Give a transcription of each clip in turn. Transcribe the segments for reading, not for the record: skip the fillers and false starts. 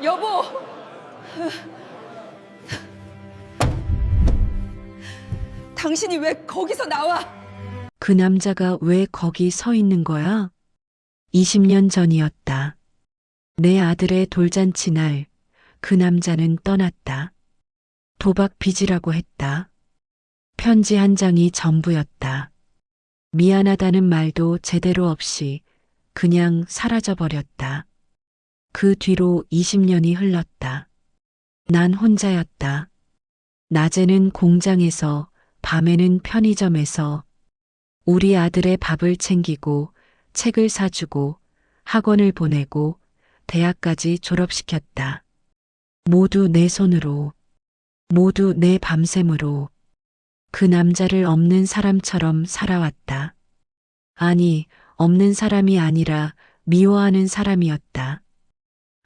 여보! 당신이 왜 거기서 나와? 그 남자가 왜 거기 서 있는 거야? 20년 전이었다. 내 아들의 돌잔치 날, 그 남자는 떠났다. 도박 빚이라고 했다. 편지 한 장이 전부였다. 미안하다는 말도 제대로 없이 그냥 사라져버렸다. 그 뒤로 20년이 흘렀다. 난 혼자였다. 낮에는 공장에서, 밤에는 편의점에서 우리 아들의 밥을 챙기고 책을 사주고 학원을 보내고 대학까지 졸업시켰다. 모두 내 손으로, 모두 내 밤샘으로 그 남자를 없는 사람처럼 살아왔다. 아니, 없는 사람이 아니라 미워하는 사람이었다.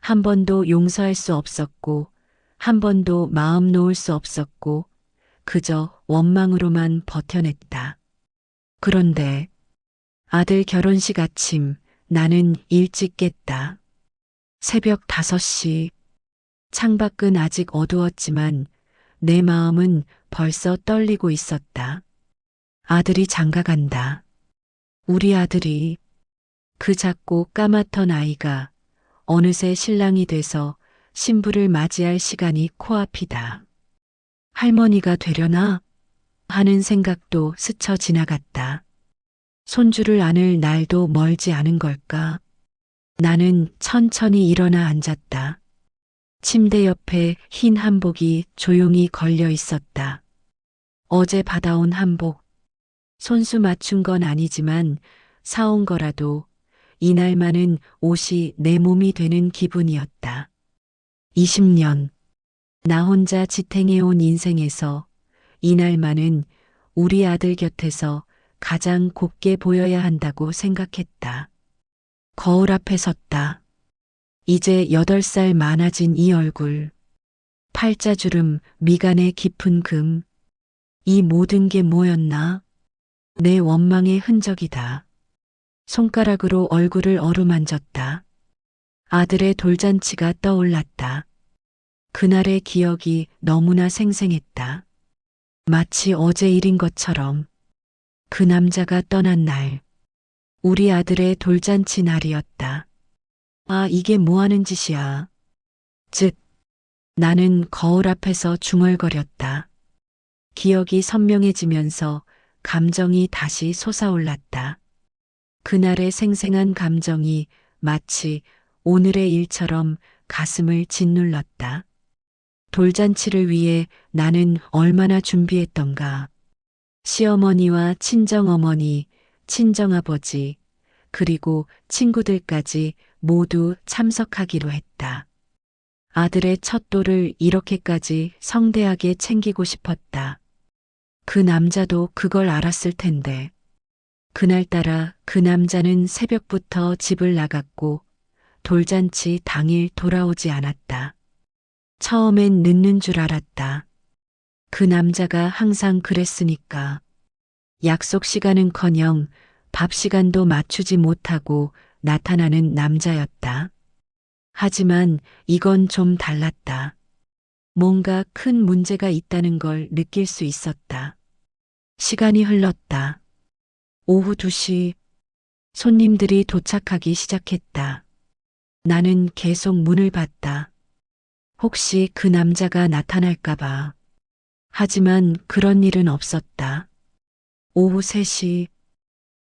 한 번도 용서할 수 없었고, 한 번도 마음 놓을 수 없었고, 그저 원망으로만 버텨냈다. 그런데 아들 결혼식 아침 나는 일찍 깼다. 새벽 5시. 창밖은 아직 어두웠지만 내 마음은 벌써 떨리고 있었다. 아들이 장가간다. 우리 아들이, 그 작고 까맣던 아이가 어느새 신랑이 돼서 신부를 맞이할 시간이 코앞이다. 할머니가 되려나? 하는 생각도 스쳐 지나갔다. 손주를 안을 날도 멀지 않은 걸까? 나는 천천히 일어나 앉았다. 침대 옆에 흰 한복이 조용히 걸려 있었다. 어제 받아온 한복. 손수 맞춘 건 아니지만 사온 거라도 이날만은 옷이 내 몸이 되는 기분이었다. 20년. 나 혼자 지탱해온 인생에서 이날만은 우리 아들 곁에서 가장 곱게 보여야 한다고 생각했다. 거울 앞에 섰다. 이제 8살 많아진 이 얼굴. 팔자주름, 미간의 깊은 금. 이 모든 게 뭐였나? 내 원망의 흔적이다. 손가락으로 얼굴을 어루만졌다. 아들의 돌잔치가 떠올랐다. 그날의 기억이 너무나 생생했다. 마치 어제 일인 것처럼. 그 남자가 떠난 날, 우리 아들의 돌잔치 날이었다. 아, 이게 뭐 하는 짓이야. 즉, 나는 거울 앞에서 중얼거렸다. 기억이 선명해지면서 감정이 다시 솟아올랐다. 그날의 생생한 감정이 마치 오늘의 일처럼 가슴을 짓눌렀다. 돌잔치를 위해 나는 얼마나 준비했던가. 시어머니와 친정어머니, 친정아버지, 그리고 친구들까지 모두 참석하기로 했다. 아들의 첫 돌을 이렇게까지 성대하게 챙기고 싶었다. 그 남자도 그걸 알았을 텐데. 그날따라 그 남자는 새벽부터 집을 나갔고 돌잔치 당일 돌아오지 않았다. 처음엔 늦는 줄 알았다. 그 남자가 항상 그랬으니까. 약속 시간은커녕 밥 시간도 맞추지 못하고 나타나는 남자였다. 하지만 이건 좀 달랐다. 뭔가 큰 문제가 있다는 걸 느낄 수 있었다. 시간이 흘렀다. 오후 2시, 손님들이 도착하기 시작했다. 나는 계속 문을 봤다. 혹시 그 남자가 나타날까봐. 하지만 그런 일은 없었다. 오후 3시,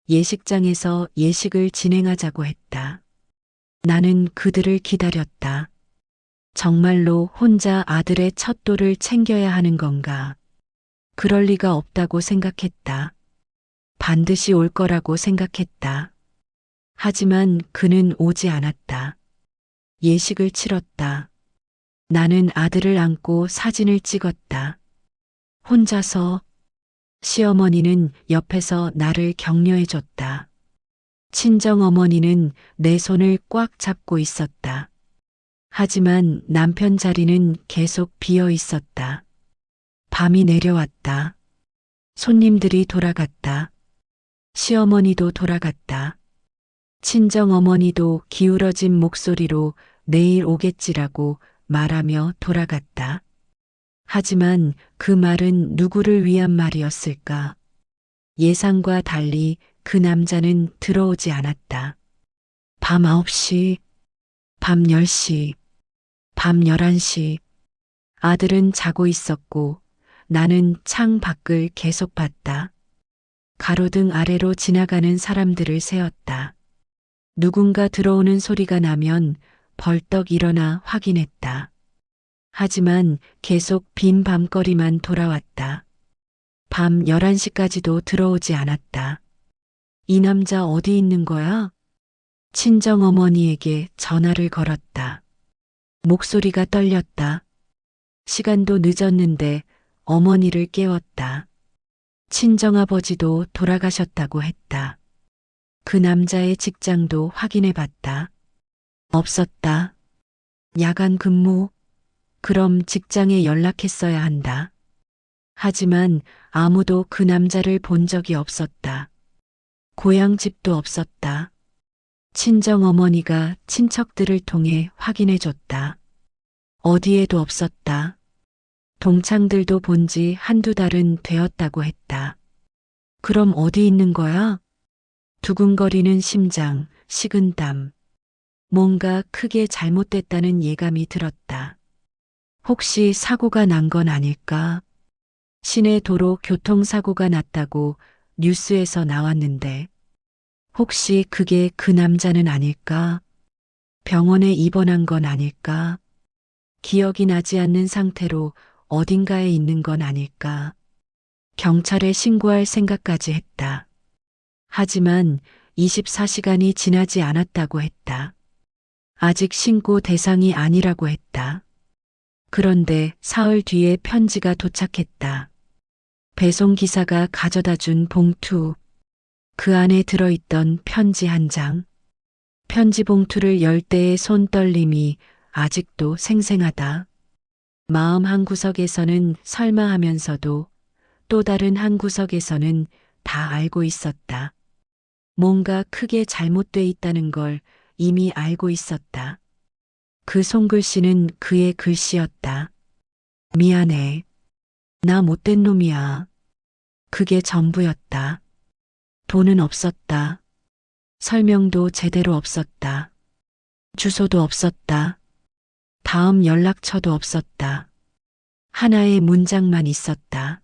예식장에서 예식을 진행하자고 했다. 나는 그들을 기다렸다. 정말로 혼자 아들의 첫 돌을 챙겨야 하는 건가? 그럴 리가 없다고 생각했다. 반드시 올 거라고 생각했다. 하지만 그는 오지 않았다. 예식을 치렀다. 나는 아들을 안고 사진을 찍었다. 혼자서. 시어머니는 옆에서 나를 격려해줬다. 친정어머니는 내 손을 꽉 잡고 있었다. 하지만 남편 자리는 계속 비어 있었다. 밤이 내려왔다. 손님들이 돌아갔다. 시어머니도 돌아갔다. 친정어머니도 기울어진 목소리로 내일 오겠지라고 말하며 돌아갔다. 하지만 그 말은 누구를 위한 말이었을까? 예상과 달리 그 남자는 들어오지 않았다. 밤 9시, 밤 10시, 밤 11시. 아들은 자고 있었고 나는 창 밖을 계속 봤다. 가로등 아래로 지나가는 사람들을 세었다. 누군가 들어오는 소리가 나면 벌떡 일어나 확인했다. 하지만 계속 빈 밤거리만 돌아왔다. 밤 11시까지도 들어오지 않았다. 이 남자 어디 있는 거야? 친정어머니에게 전화를 걸었다. 목소리가 떨렸다. 시간도 늦었는데 어머니를 깨웠다. 친정아버지도 돌아가셨다고 했다. 그 남자의 직장도 확인해 봤다. 없었다. 야간 근무? 그럼 직장에 연락했어야 한다. 하지만 아무도 그 남자를 본 적이 없었다. 고향 집도 없었다. 친정어머니가 친척들을 통해 확인해 줬다. 어디에도 없었다. 동창들도 본 지 한두 달은 되었다고 했다. 그럼 어디 있는 거야? 두근거리는 심장, 식은땀. 뭔가 크게 잘못됐다는 예감이 들었다. 혹시 사고가 난 건 아닐까? 시내 도로 교통사고가 났다고 뉴스에서 나왔는데 혹시 그게 그 남자는 아닐까? 병원에 입원한 건 아닐까? 기억이 나지 않는 상태로 어딘가에 있는 건 아닐까? 경찰에 신고할 생각까지 했다. 하지만 24시간이 지나지 않았다고 했다. 아직 신고 대상이 아니라고 했다. 그런데 사흘 뒤에 편지가 도착했다. 배송기사가 가져다 준 봉투. 그 안에 들어있던 편지 한 장. 편지 봉투를 열 때의 손떨림이 아직도 생생하다. 마음 한 구석에서는 설마 하면서도 또 다른 한 구석에서는 다 알고 있었다. 뭔가 크게 잘못돼 있다는 걸 이미 알고 있었다. 그 손글씨는 그의 글씨였다. 미안해. 나 못된 놈이야. 그게 전부였다. 돈은 없었다. 설명도 제대로 없었다. 주소도 없었다. 다음 연락처도 없었다. 하나의 문장만 있었다.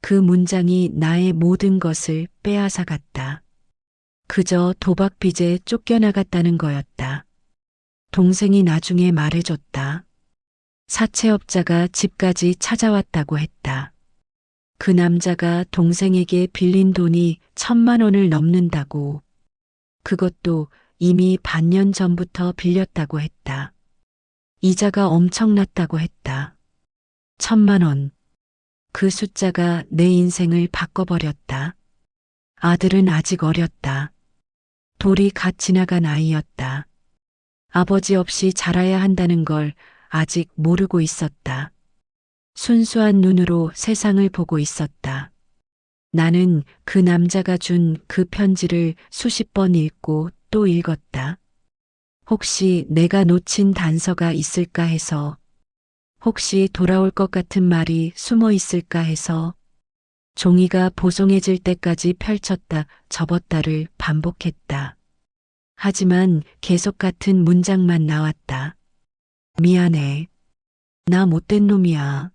그 문장이 나의 모든 것을 빼앗아 갔다. 그저 도박 빚에 쫓겨나갔다는 거였다. 동생이 나중에 말해줬다. 사채업자가 집까지 찾아왔다고 했다. 그 남자가 동생에게 빌린 돈이 1,000만 원을 넘는다고. 그것도 이미 반년 전부터 빌렸다고 했다. 이자가 엄청났다고 했다. 1,000만 원. 그 숫자가 내 인생을 바꿔버렸다. 아들은 아직 어렸다. 돌이 갓 지나간 아이였다. 아버지 없이 자라야 한다는 걸 아직 모르고 있었다. 순수한 눈으로 세상을 보고 있었다. 나는 그 남자가 준 그 편지를 수십 번 읽고 또 읽었다. 혹시 내가 놓친 단서가 있을까 해서, 혹시 돌아올 것 같은 말이 숨어 있을까 해서, 종이가 보송해질 때까지 펼쳤다 접었다를 반복했다. 하지만 계속 같은 문장만 나왔다. 미안해. 나 못된 놈이야.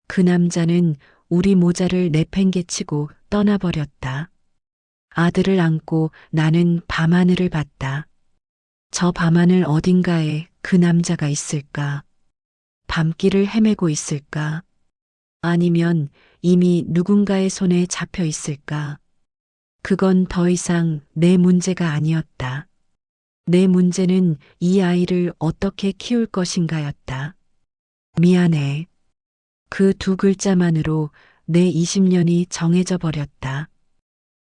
그 남자는 우리 모자를 내팽개치고 떠나버렸다. 아들을 안고 나는 밤하늘을 봤다. 저 밤하늘 어딘가에 그 남자가 있을까? 밤길을 헤매고 있을까? 아니면 이미 누군가의 손에 잡혀 있을까? 그건 더 이상 내 문제가 아니었다. 내 문제는 이 아이를 어떻게 키울 것인가였다. 미안해. 그 두 글자만으로 내 20년이 정해져 버렸다.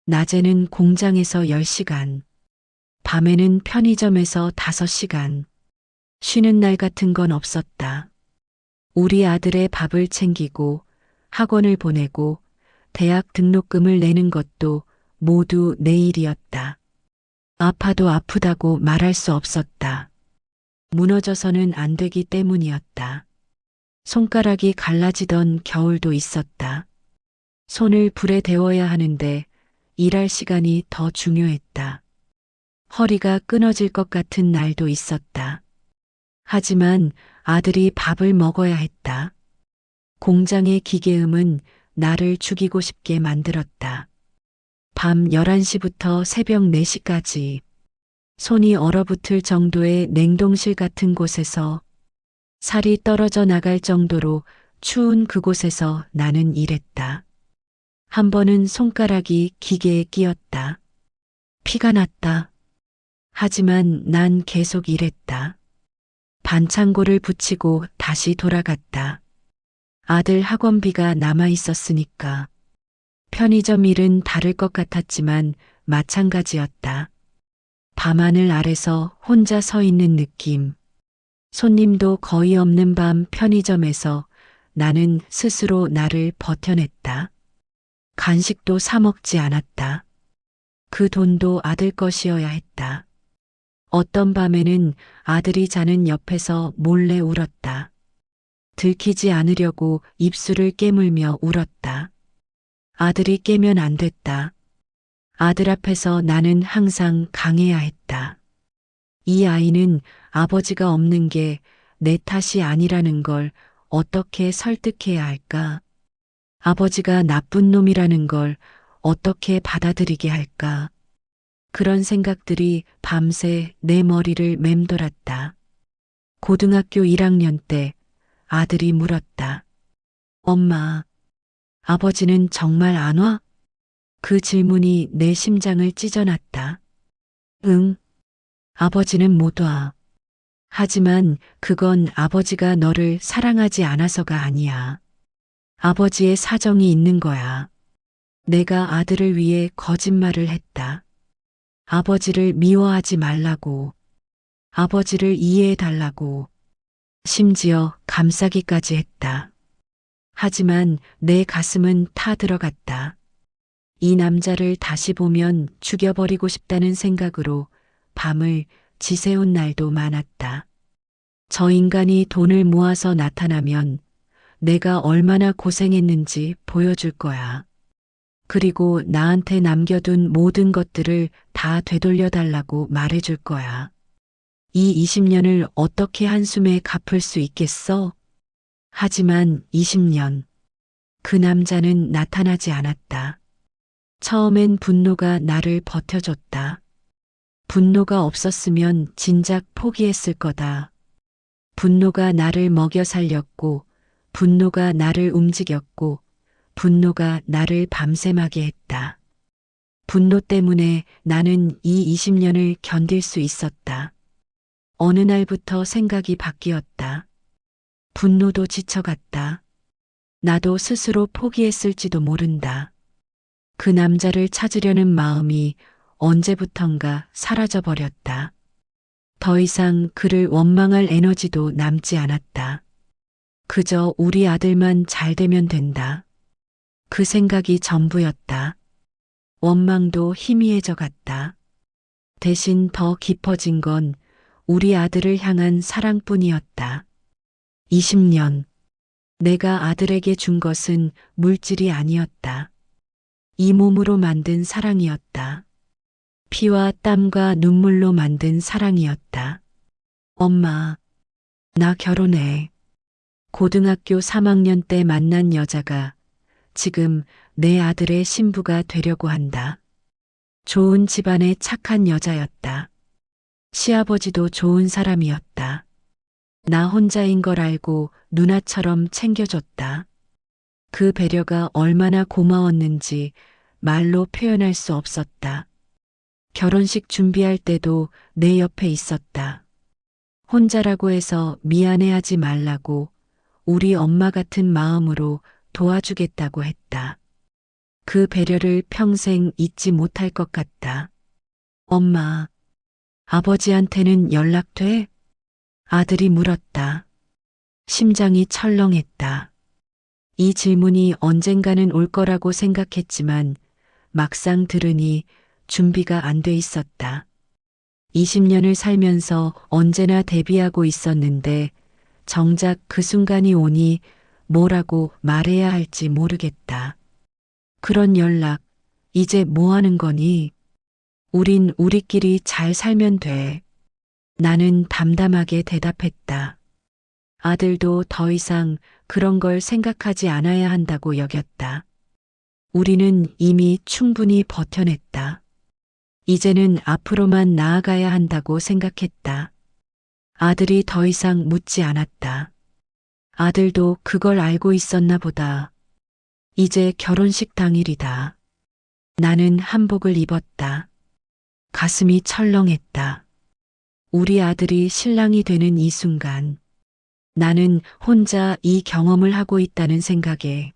낮에는 공장에서 10시간, 밤에는 편의점에서 5시간. 쉬는 날 같은 건 없었다. 우리 아들의 밥을 챙기고 학원을 보내고 대학 등록금을 내는 것도 모두 내 일이었다. 아파도 아프다고 말할 수 없었다. 무너져서는 안 되기 때문이었다. 손가락이 갈라지던 겨울도 있었다. 손을 불에 데워야 하는데 일할 시간이 더 중요했다. 허리가 끊어질 것 같은 날도 있었다. 하지만 아들이 밥을 먹어야 했다. 공장의 기계음은 나를 죽이고 싶게 만들었다. 밤 11시부터 새벽 4시까지 손이 얼어붙을 정도의 냉동실 같은 곳에서 살이 떨어져 나갈 정도로 추운 그곳에서 나는 일했다. 한 번은 손가락이 기계에 끼었다. 피가 났다. 하지만 난 계속 일했다. 반창고를 붙이고 다시 돌아갔다. 아들 학원비가 남아 있었으니까. 편의점 일은 다를 것 같았지만 마찬가지였다. 밤하늘 아래서 혼자 서 있는 느낌. 손님도 거의 없는 밤 편의점에서 나는 스스로 나를 버텨냈다. 간식도 사 먹지 않았다. 그 돈도 아들 것이어야 했다. 어떤 밤에는 아들이 자는 옆에서 몰래 울었다. 들키지 않으려고 입술을 깨물며 울었다. 아들이 깨면 안 됐다. 아들 앞에서 나는 항상 강해야 했다. 이 아이는 아버지가 없는 게 내 탓이 아니라는 걸 어떻게 설득해야 할까? 아버지가 나쁜 놈이라는 걸 어떻게 받아들이게 할까? 그런 생각들이 밤새 내 머리를 맴돌았다. 고등학교 1학년 때 아들이 물었다. 엄마, 아버지는 정말 안 와? 그 질문이 내 심장을 찢어놨다. 응, 아버지는 못 와. 하지만 그건 아버지가 너를 사랑하지 않아서가 아니야. 아버지의 사정이 있는 거야. 내가 아들을 위해 거짓말을 했다. 아버지를 미워하지 말라고. 아버지를 이해해 달라고. 심지어 감싸기까지 했다. 하지만 내 가슴은 타 들어갔다. 이 남자를 다시 보면 죽여버리고 싶다는 생각으로 밤을 지새운 날도 많았다. 저 인간이 돈을 모아서 나타나면 내가 얼마나 고생했는지 보여줄 거야. 그리고 나한테 남겨둔 모든 것들을 다 되돌려 달라고 말해줄 거야. 이 20년을 어떻게 한숨에 갚을 수 있겠어? 하지만 20년. 그 남자는 나타나지 않았다. 처음엔 분노가 나를 버텨줬다. 분노가 없었으면 진작 포기했을 거다. 분노가 나를 먹여 살렸고, 분노가 나를 움직였고, 분노가 나를 밤샘하게 했다. 분노 때문에 나는 이 20년을 견딜 수 있었다. 어느 날부터 생각이 바뀌었다. 분노도 지쳐갔다. 나도 스스로 포기했을지도 모른다. 그 남자를 찾으려는 마음이 언제부턴가 사라져버렸다. 더 이상 그를 원망할 에너지도 남지 않았다. 그저 우리 아들만 잘 되면 된다. 그 생각이 전부였다. 원망도 희미해져 갔다. 대신 더 깊어진 건 우리 아들을 향한 사랑뿐이었다. 20년. 내가 아들에게 준 것은 물질이 아니었다. 이 몸으로 만든 사랑이었다. 피와 땀과 눈물로 만든 사랑이었다. 엄마, 나 결혼해. 고등학교 3학년 때 만난 여자가 지금 내 아들의 신부가 되려고 한다. 좋은 집안의 착한 여자였다. 시아버지도 좋은 사람이었다. 나 혼자인 걸 알고 누나처럼 챙겨줬다. 그 배려가 얼마나 고마웠는지 말로 표현할 수 없었다. 결혼식 준비할 때도 내 옆에 있었다. 혼자라고 해서 미안해하지 말라고 우리 엄마 같은 마음으로 도와주겠다고 했다. 그 배려를 평생 잊지 못할 것 같다. 엄마, 아버지한테는 연락돼? 아들이 물었다. 심장이 철렁했다. 이 질문이 언젠가는 올 거라고 생각했지만 막상 들으니 준비가 안 돼 있었다. 20년을 살면서 언제나 대비하고 있었는데 정작 그 순간이 오니 뭐라고 말해야 할지 모르겠다. 그런 연락, 이제 뭐 하는 거니? 우린 우리끼리 잘 살면 돼. 나는 담담하게 대답했다. 아들도 더 이상 그런 걸 생각하지 않아야 한다고 여겼다. 우리는 이미 충분히 버텨냈다. 이제는 앞으로만 나아가야 한다고 생각했다. 아들이 더 이상 묻지 않았다. 아들도 그걸 알고 있었나 보다. 이제 결혼식 당일이다. 나는 한복을 입었다. 가슴이 철렁했다. 우리 아들이 신랑이 되는 이 순간, 나는 혼자 이 경험을 하고 있다는 생각에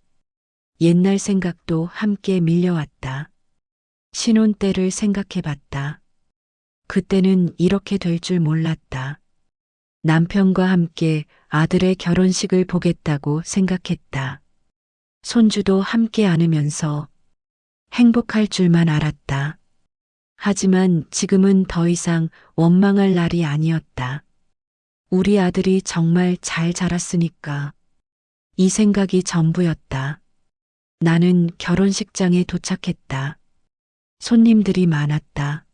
옛날 생각도 함께 밀려왔다. 신혼 때를 생각해 봤다. 그때는 이렇게 될 줄 몰랐다. 남편과 함께 아들의 결혼식을 보겠다고 생각했다. 손주도 함께 안으면서 행복할 줄만 알았다. 하지만 지금은 더 이상 원망할 날이 아니었다. 우리 아들이 정말 잘 자랐으니까. 이 생각이 전부였다. 나는 결혼식장에 도착했다. 손님들이 많았다.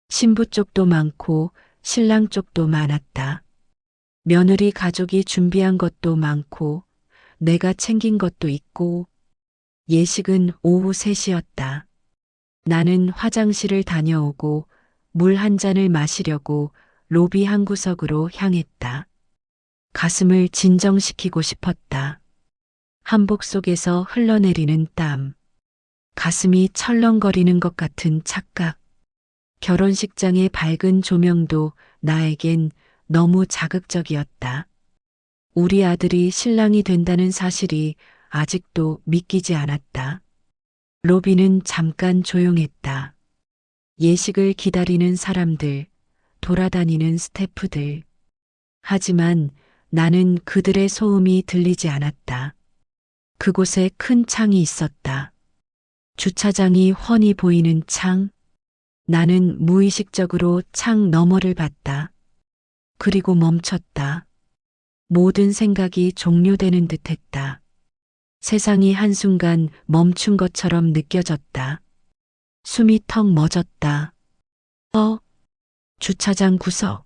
신부 쪽도 많고 신랑 쪽도 많았다. 며느리 가족이 준비한 것도 많고 내가 챙긴 것도 있고 예식은 오후 3시였다. 나는 화장실을 다녀오고 물 한 잔을 마시려고 로비 한 구석으로 향했다. 가슴을 진정시키고 싶었다. 한복 속에서 흘러내리는 땀. 가슴이 철렁거리는 것 같은 착각. 결혼식장의 밝은 조명도 나에겐 너무 자극적이었다. 우리 아들이 신랑이 된다는 사실이 아직도 믿기지 않았다. 로비는 잠깐 조용했다. 예식을 기다리는 사람들, 돌아다니는 스태프들. 하지만 나는 그들의 소음이 들리지 않았다. 그곳에 큰 창이 있었다. 주차장이 훤히 보이는 창. 나는 무의식적으로 창 너머를 봤다. 그리고 멈췄다. 모든 생각이 종료되는 듯했다. 세상이 한순간 멈춘 것처럼 느껴졌다. 숨이 턱 멎었다. 주차장 구석.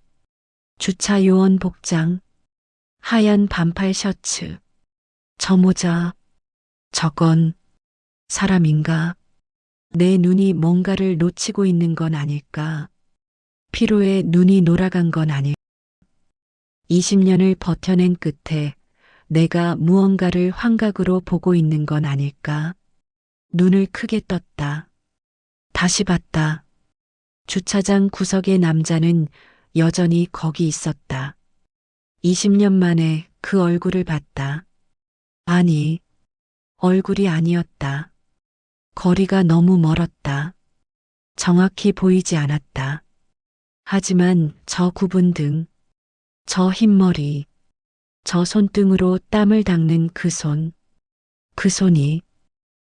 주차 요원 복장. 하얀 반팔 셔츠. 저 모자. 저건 사람인가? 내 눈이 뭔가를 놓치고 있는 건 아닐까? 피로에 눈이 놀아간 건 아닐까? 20년을 버텨낸 끝에 내가 무언가를 환각으로 보고 있는 건 아닐까? 눈을 크게 떴다. 다시 봤다. 주차장 구석의 남자는 여전히 거기 있었다. 20년 만에 그 얼굴을 봤다. 아니, 얼굴이 아니었다. 거리가 너무 멀었다. 정확히 보이지 않았다. 하지만 저 굽은 등, 저 흰머리, 저 손등으로 땀을 닦는 그 손, 그 손이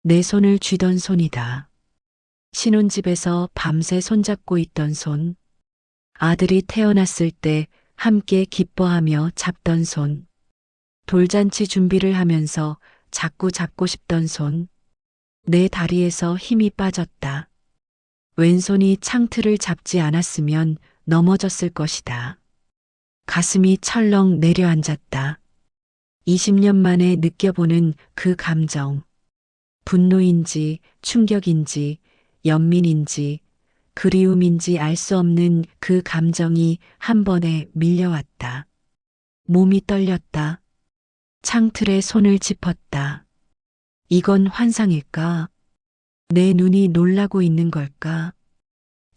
내 손을 쥐던 손이다. 신혼집에서 밤새 손잡고 있던 손, 아들이 태어났을 때 함께 기뻐하며 잡던 손, 돌잔치 준비를 하면서 자꾸 잡고 싶던 손, 내 다리에서 힘이 빠졌다. 왼손이 창틀을 잡지 않았으면 넘어졌을 것이다. 가슴이 철렁 내려앉았다. 20년 만에 느껴보는 그 감정. 분노인지 충격인지 연민인지 그리움인지 알 수 없는 그 감정이 한 번에 밀려왔다. 몸이 떨렸다. 창틀에 손을 짚었다. 이건 환상일까? 내 눈이 놀라고 있는 걸까?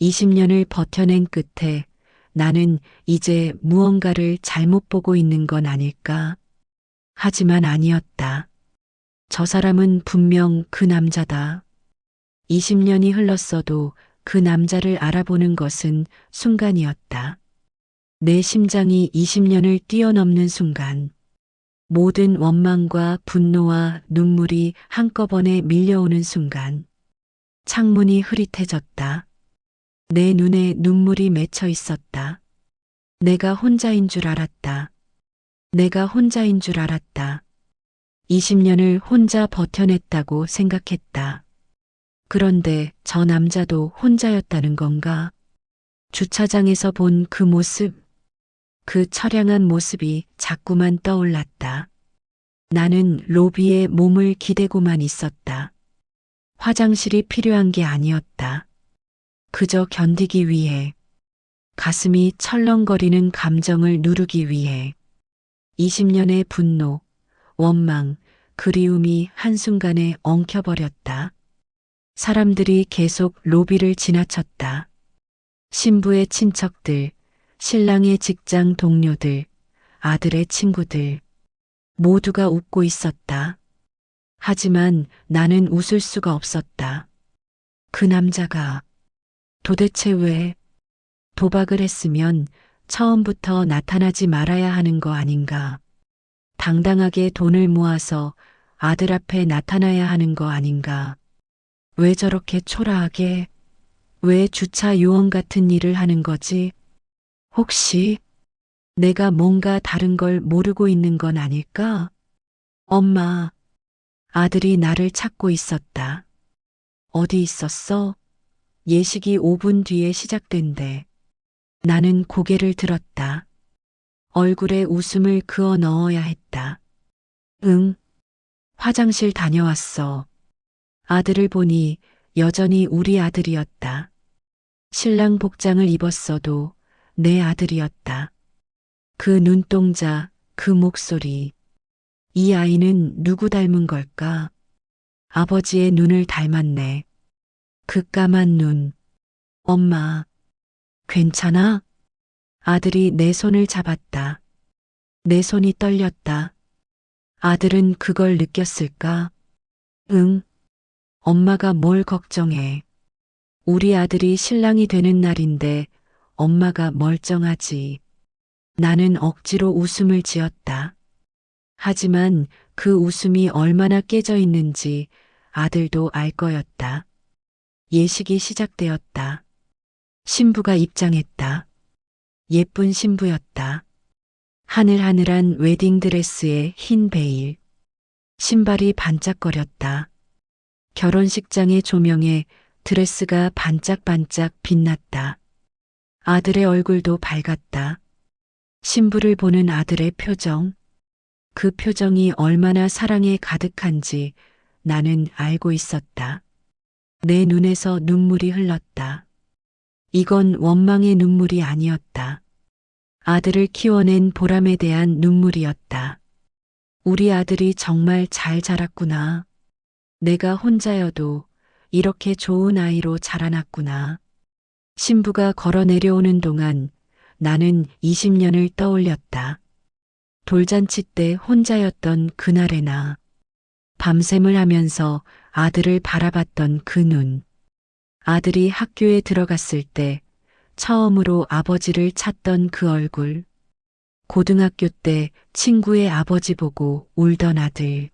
20년을 버텨낸 끝에 나는 이제 무언가를 잘못 보고 있는 건 아닐까? 하지만 아니었다. 저 사람은 분명 그 남자다. 20년이 흘렀어도 그 남자를 알아보는 것은 순간이었다. 내 심장이 20년을 뛰어넘는 순간, 모든 원망과 분노와 눈물이 한꺼번에 밀려오는 순간, 창문이 흐릿해졌다. 내 눈에 눈물이 맺혀 있었다. 내가 혼자인 줄 알았다. 내가 혼자인 줄 알았다. 20년을 혼자 버텨냈다고 생각했다. 그런데 저 남자도 혼자였다는 건가? 주차장에서 본 그 모습, 그 처량한 모습이 자꾸만 떠올랐다. 나는 로비에 몸을 기대고만 있었다. 화장실이 필요한 게 아니었다. 그저 견디기 위해, 가슴이 철렁거리는 감정을 누르기 위해 20년의 분노, 원망, 그리움이 한순간에 엉켜버렸다. 사람들이 계속 로비를 지나쳤다. 신부의 친척들, 신랑의 직장 동료들, 아들의 친구들, 모두가 웃고 있었다. 하지만 나는 웃을 수가 없었다. 그 남자가 도대체 왜 도박을 했으면 처음부터 나타나지 말아야 하는 거 아닌가? 당당하게 돈을 모아서 아들 앞에 나타나야 하는 거 아닌가? 왜 저렇게 초라하게, 왜 주차 요원 같은 일을 하는 거지? 혹시 내가 뭔가 다른 걸 모르고 있는 건 아닐까? 엄마, 아들이 나를 찾고 있었다. 어디 있었어? 예식이 5분 뒤에 시작된대. 나는 고개를 들었다. 얼굴에 웃음을 그어 넣어야 했다. 응, 화장실 다녀왔어. 아들을 보니 여전히 우리 아들이었다. 신랑 복장을 입었어도 내 아들이었다. 그 눈동자, 그 목소리. 이 아이는 누구 닮은 걸까? 아버지의 눈을 닮았네. 그 까만 눈. 엄마, 괜찮아? 아들이 내 손을 잡았다. 내 손이 떨렸다. 아들은 그걸 느꼈을까? 응, 엄마가 뭘 걱정해. 우리 아들이 신랑이 되는 날인데 엄마가 멀쩡하지. 나는 억지로 웃음을 지었다. 하지만 그 웃음이 얼마나 깨져 있는지 아들도 알 거였다. 예식이 시작되었다. 신부가 입장했다. 예쁜 신부였다. 하늘하늘한 웨딩드레스에 흰 베일. 신발이 반짝거렸다. 결혼식장의 조명에 드레스가 반짝반짝 빛났다. 아들의 얼굴도 밝았다. 신부를 보는 아들의 표정. 그 표정이 얼마나 사랑에 가득한지 나는 알고 있었다. 내 눈에서 눈물이 흘렀다. 이건 원망의 눈물이 아니었다. 아들을 키워낸 보람에 대한 눈물이었다. 우리 아들이 정말 잘 자랐구나. 내가 혼자여도 이렇게 좋은 아이로 자라났구나. 신부가 걸어 내려오는 동안 나는 20년을 떠올렸다. 돌잔치 때 혼자였던 그날의 나. 밤샘을 하면서 아들을 바라봤던 그 눈. 아들이 학교에 들어갔을 때 처음으로 아버지를 찾던 그 얼굴. 고등학교 때 친구의 아버지 보고 울던 아들.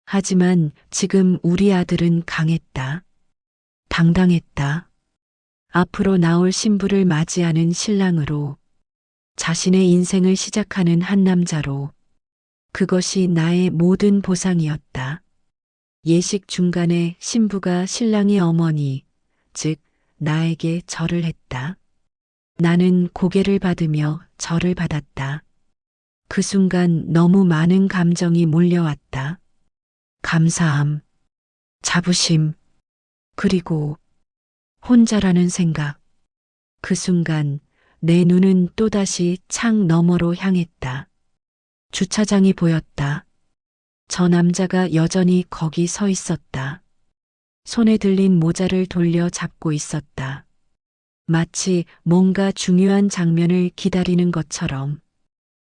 하지만 지금 우리 아들은 강했다. 당당했다. 앞으로 나올 신부를 맞이하는 신랑으로, 자신의 인생을 시작하는 한 남자로, 그것이 나의 모든 보상이었다. 예식 중간에 신부가 신랑의 어머니, 즉 나에게 절을 했다. 나는 고개를 받으며 절을 받았다. 그 순간 너무 많은 감정이 몰려왔다. 감사함, 자부심, 그리고 혼자라는 생각. 그 순간 내 눈은 또다시 창 너머로 향했다. 주차장이 보였다. 저 남자가 여전히 거기 서 있었다. 손에 들린 모자를 돌려 잡고 있었다. 마치 뭔가 중요한 장면을 기다리는 것처럼.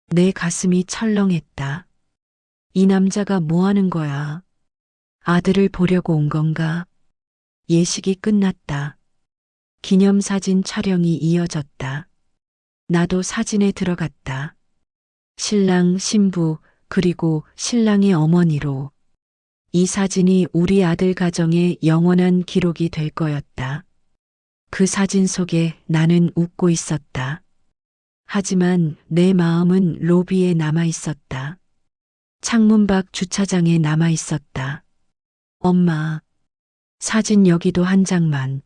내 가슴이 철렁했다. 이 남자가 뭐 하는 거야? 아들을 보려고 온 건가? 예식이 끝났다. 기념사진 촬영이 이어졌다. 나도 사진에 들어갔다. 신랑, 신부, 그리고 신랑의 어머니로. 이 사진이 우리 아들 가정의 영원한 기록이 될 거였다. 그 사진 속에 나는 웃고 있었다. 하지만 내 마음은 로비에 남아 있었다. 창문 밖 주차장에 남아 있었다. 엄마, 사진 여기도 한 장만.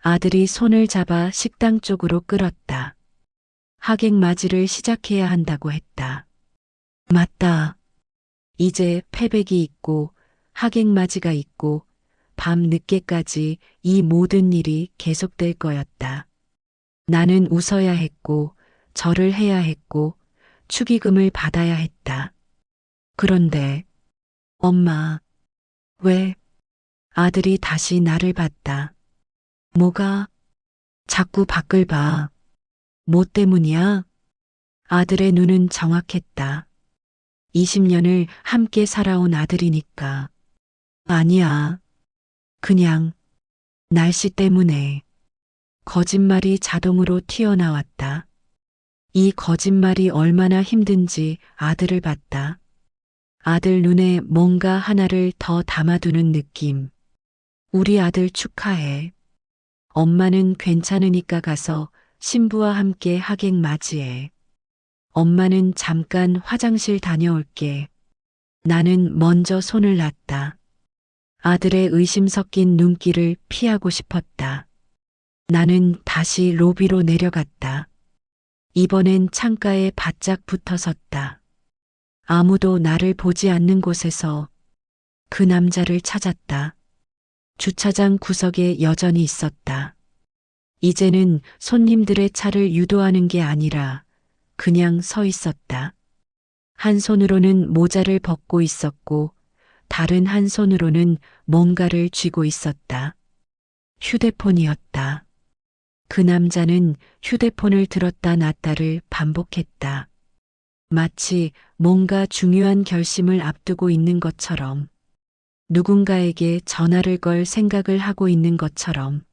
아들이 손을 잡아 식당 쪽으로 끌었다. 하객 맞이를 시작해야 한다고 했다. 맞다. 이제 패백이 있고 하객 맞이가 있고 밤 늦게까지 이 모든 일이 계속될 거였다. 나는 웃어야 했고 절을 해야 했고 축의금을 받아야 했다. 그런데 엄마, 왜? 아들이 다시 나를 봤다. 뭐가? 자꾸 밖을 봐. 뭐 때문이야? 아들의 눈은 정확했다. 20년을 함께 살아온 아들이니까. 아니야. 그냥 날씨 때문에. 거짓말이 자동으로 튀어나왔다. 이 거짓말이 얼마나 힘든지 아들을 봤다. 아들 눈에 뭔가 하나를 더 담아두는 느낌. 우리 아들 축하해. 엄마는 괜찮으니까 가서 신부와 함께 하객 맞이해. 엄마는 잠깐 화장실 다녀올게. 나는 먼저 손을 놨다. 아들의 의심 섞인 눈길을 피하고 싶었다. 나는 다시 로비로 내려갔다. 이번엔 창가에 바짝 붙어 섰다. 아무도 나를 보지 않는 곳에서 그 남자를 찾았다. 주차장 구석에 여전히 있었다. 이제는 손님들의 차를 유도하는 게 아니라 그냥 서 있었다. 한 손으로는 모자를 벗고 있었고 다른 한 손으로는 뭔가를 쥐고 있었다. 휴대폰이었다. 그 남자는 휴대폰을 들었다 놨다를 반복했다. 마치 뭔가 중요한 결심을 앞두고 있는 것처럼, 누군가에게 전화를 걸 생각을 하고 있는 것처럼.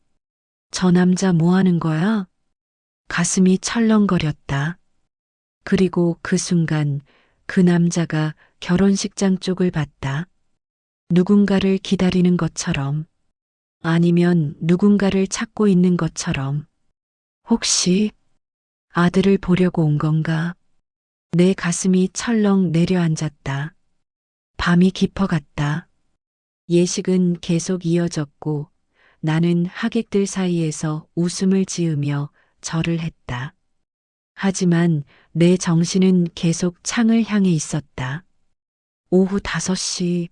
저 남자 뭐 하는 거야? 가슴이 철렁거렸다. 그리고 그 순간 그 남자가 결혼식장 쪽을 봤다. 누군가를 기다리는 것처럼, 아니면 누군가를 찾고 있는 것처럼. 혹시 아들을 보려고 온 건가? 내 가슴이 철렁 내려앉았다. 밤이 깊어갔다. 예식은 계속 이어졌고 나는 하객들 사이에서 웃음을 지으며 절을 했다. 하지만 내 정신은 계속 창을 향해 있었다. 오후 5시,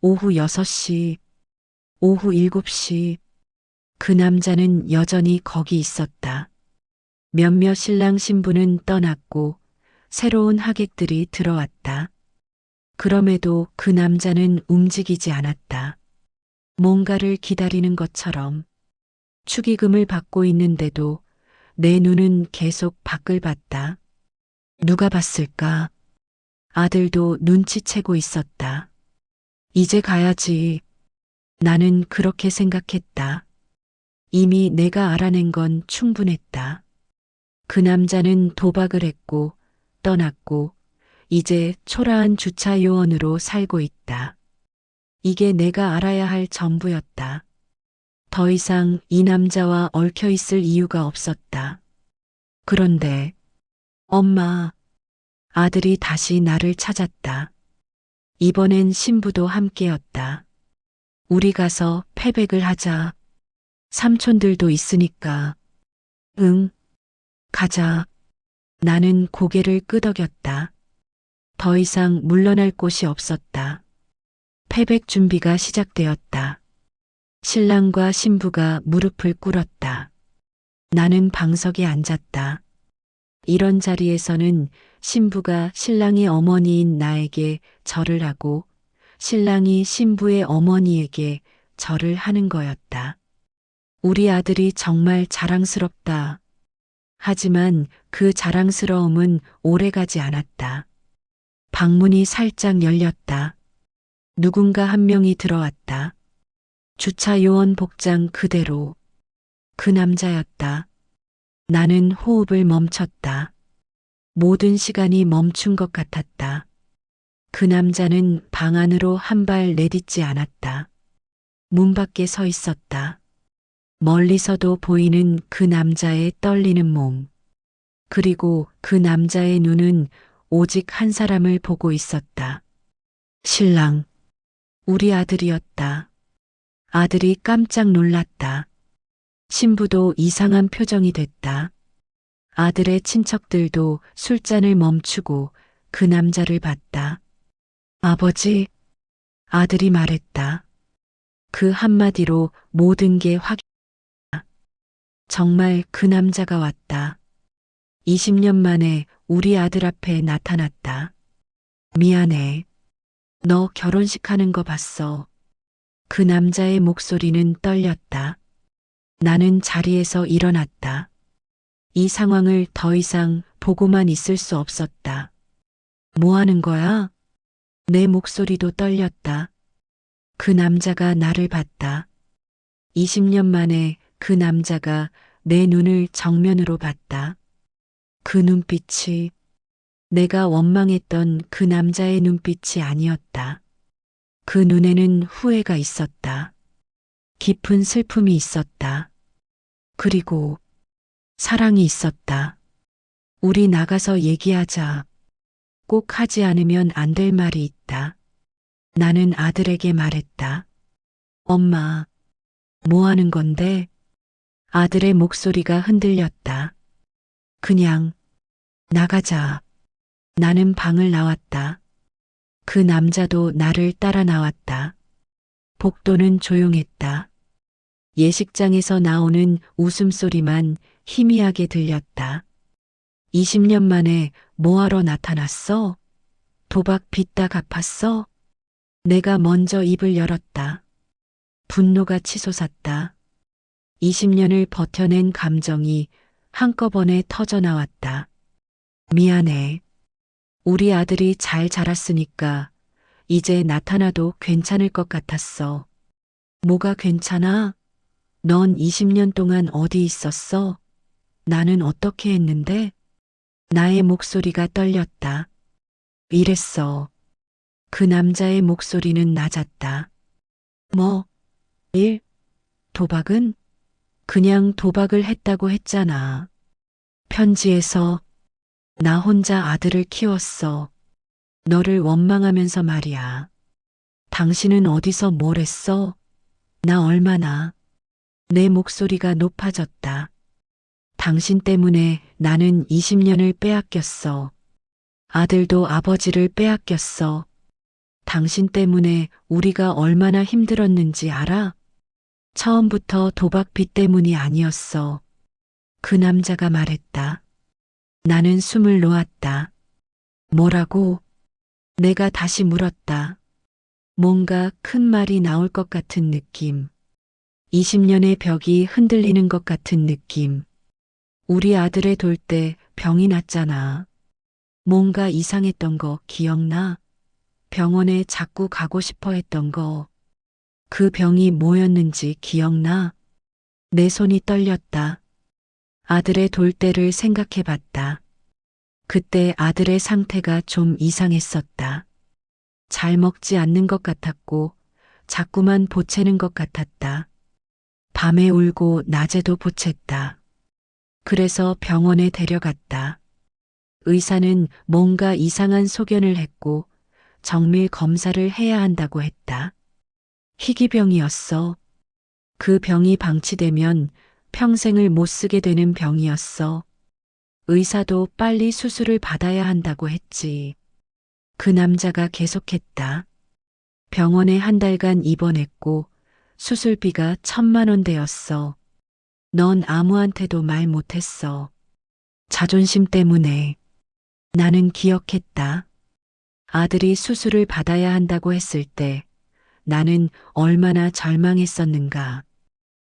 오후 6시, 오후 7시. 그 남자는 여전히 거기 있었다. 몇몇 신랑 신부는 떠났고 새로운 하객들이 들어왔다. 그럼에도 그 남자는 움직이지 않았다. 뭔가를 기다리는 것처럼. 축의금을 받고 있는데도 내 눈은 계속 밖을 봤다. 누가 봤을까? 아들도 눈치채고 있었다. 이제 가야지. 나는 그렇게 생각했다. 이미 내가 알아낸 건 충분했다. 그 남자는 도박을 했고 떠났고 이제 초라한 주차 요원으로 살고 있다. 이게 내가 알아야 할 전부였다. 더 이상 이 남자와 얽혀 있을 이유가 없었다. 그런데 엄마, 아들이 다시 나를 찾았다. 이번엔 신부도 함께였다. 우리 가서 패백을 하자. 삼촌들도 있으니까. 응, 가자. 나는 고개를 끄덕였다. 더 이상 물러날 곳이 없었다. 패백 준비가 시작되었다. 신랑과 신부가 무릎을 꿇었다. 나는 방석에 앉았다. 이런 자리에서는 신부가 신랑의 어머니인 나에게 절을 하고 신랑이 신부의 어머니에게 절을 하는 거였다. 우리 아들이 정말 자랑스럽다. 하지만 그 자랑스러움은 오래가지 않았다. 방문이 살짝 열렸다. 누군가 한 명이 들어왔다. 주차 요원 복장 그대로. 그 남자였다. 나는 호흡을 멈췄다. 모든 시간이 멈춘 것 같았다. 그 남자는 방 안으로 한 발 내딛지 않았다. 문 밖에 서 있었다. 멀리서도 보이는 그 남자의 떨리는 몸. 그리고 그 남자의 눈은 오직 한 사람을 보고 있었다. 신랑, 우리 아들이었다. 아들이 깜짝 놀랐다. 신부도 이상한 표정이 됐다. 아들의 친척들도 술잔을 멈추고 그 남자를 봤다. 아버지, 아들이 말했다. 그 한마디로 모든 게 정말 그 남자가 왔다. 20년 만에 우리 아들 앞에 나타났다. 미안해. 너 결혼식 하는 거 봤어. 그 남자의 목소리는 떨렸다. 나는 자리에서 일어났다. 이 상황을 더 이상 보고만 있을 수 없었다. 뭐 하는 거야? 내 목소리도 떨렸다. 그 남자가 나를 봤다. 20년 만에 그 남자가 내 눈을 정면으로 봤다. 그 눈빛이 내가 원망했던 그 남자의 눈빛이 아니었다. 그 눈에는 후회가 있었다. 깊은 슬픔이 있었다. 그리고 사랑이 있었다. 우리 나가서 얘기하자. 꼭 하지 않으면 안 될 말이 있다. 나는 아들에게 말했다. 엄마, 뭐 하는 건데? 아들의 목소리가 흔들렸다. 그냥 나가자. 나는 방을 나왔다. 그 남자도 나를 따라 나왔다. 복도는 조용했다. 예식장에서 나오는 웃음소리만 희미하게 들렸다. 20년 만에 뭐하러 나타났어? 도박 빚다 갚았어? 내가 먼저 입을 열었다. 분노가 치솟았다. 20년을 버텨낸 감정이 한꺼번에 터져 나왔다. 미안해. 우리 아들이 잘 자랐으니까 이제 나타나도 괜찮을 것 같았어. 뭐가 괜찮아? 넌 20년 동안 어디 있었어? 나는 어떻게 했는데? 나의 목소리가 떨렸다. 이랬어. 그 남자의 목소리는 낮았다. 뭐? 일? 도박은? 그냥 도박을 했다고 했잖아. 편지에서 나 혼자 아들을 키웠어. 너를 원망하면서 말이야. 당신은 어디서 뭘 했어? 나 얼마나? 내 목소리가 높아졌다. 당신 때문에 나는 20년을 빼앗겼어. 아들도 아버지를 빼앗겼어. 당신 때문에 우리가 얼마나 힘들었는지 알아? 처음부터 도박빚 때문이 아니었어. 그 남자가 말했다. 나는 숨을 놓았다. 뭐라고? 내가 다시 물었다. 뭔가 큰 말이 나올 것 같은 느낌. 20년의 벽이 흔들리는 것 같은 느낌. 우리 아들의 돌 때 병이 났잖아. 뭔가 이상했던 거 기억나? 병원에 자꾸 가고 싶어 했던 거. 그 병이 뭐였는지 기억나? 내 손이 떨렸다. 아들의 돌때를 생각해 봤다. 그때 아들의 상태가 좀 이상했었다. 잘 먹지 않는 것 같았고, 자꾸만 보채는 것 같았다. 밤에 울고 낮에도 보챘다. 그래서 병원에 데려갔다. 의사는 뭔가 이상한 소견을 했고, 정밀 검사를 해야 한다고 했다. 희귀병이었어. 그 병이 방치되면 평생을 못 쓰게 되는 병이었어. 의사도 빨리 수술을 받아야 한다고 했지. 그 남자가 계속했다. 병원에 한 달간 입원했고 수술비가 1,000만 원 되었어. 넌 아무한테도 말 못했어. 자존심 때문에. 나는 기억했다. 아들이 수술을 받아야 한다고 했을 때 나는 얼마나 절망했었는가.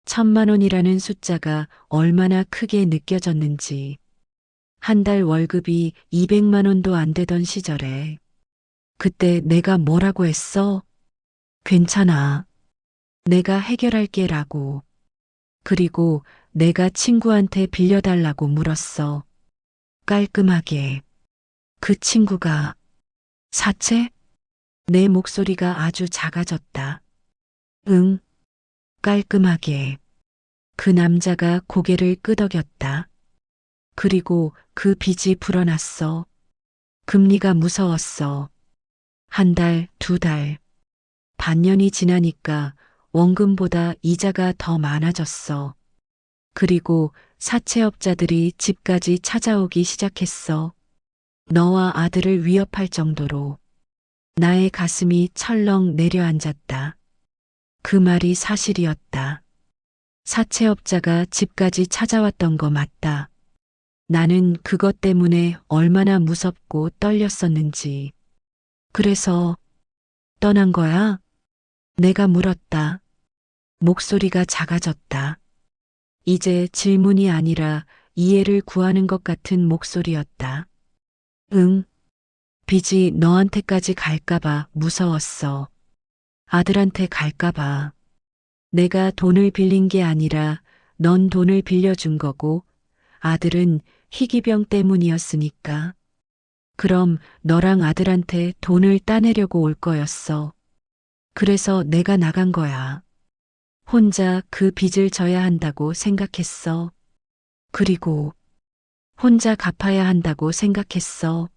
1,000만 원이라는 숫자가 얼마나 크게 느껴졌는지. 한 달 월급이 200만 원도 안 되던 시절에. 그때 내가 뭐라고 했어? 괜찮아. 내가 해결할게 라고. 그리고 내가 친구한테 빌려달라고 물었어. 깔끔하게. 그 친구가 사채? 내 목소리가 아주 작아졌다. 응, 깔끔하게. 그 남자가 고개를 끄덕였다. 그리고 그 빚이 불어났어. 금리가 무서웠어. 한 달, 두 달. 반년이 지나니까 원금보다 이자가 더 많아졌어. 그리고 사채업자들이 집까지 찾아오기 시작했어. 너와 아들을 위협할 정도로. 나의 가슴이 철렁 내려앉았다. 그 말이 사실이었다. 사채업자가 집까지 찾아왔던 거 맞다. 나는 그것 때문에 얼마나 무섭고 떨렸었는지. 그래서 떠난 거야? 내가 물었다. 목소리가 작아졌다. 이제 질문이 아니라 이해를 구하는 것 같은 목소리였다. 응. 빚이 너한테까지 갈까봐 무서웠어. 아들한테 갈까봐. 내가 돈을 빌린 게 아니라 넌 돈을 빌려준 거고 아들은 희귀병 때문이었으니까. 그럼 너랑 아들한테 돈을 따내려고 올 거였어. 그래서 내가 나간 거야. 혼자 그 빚을 져야 한다고 생각했어. 그리고 혼자 갚아야 한다고 생각했어.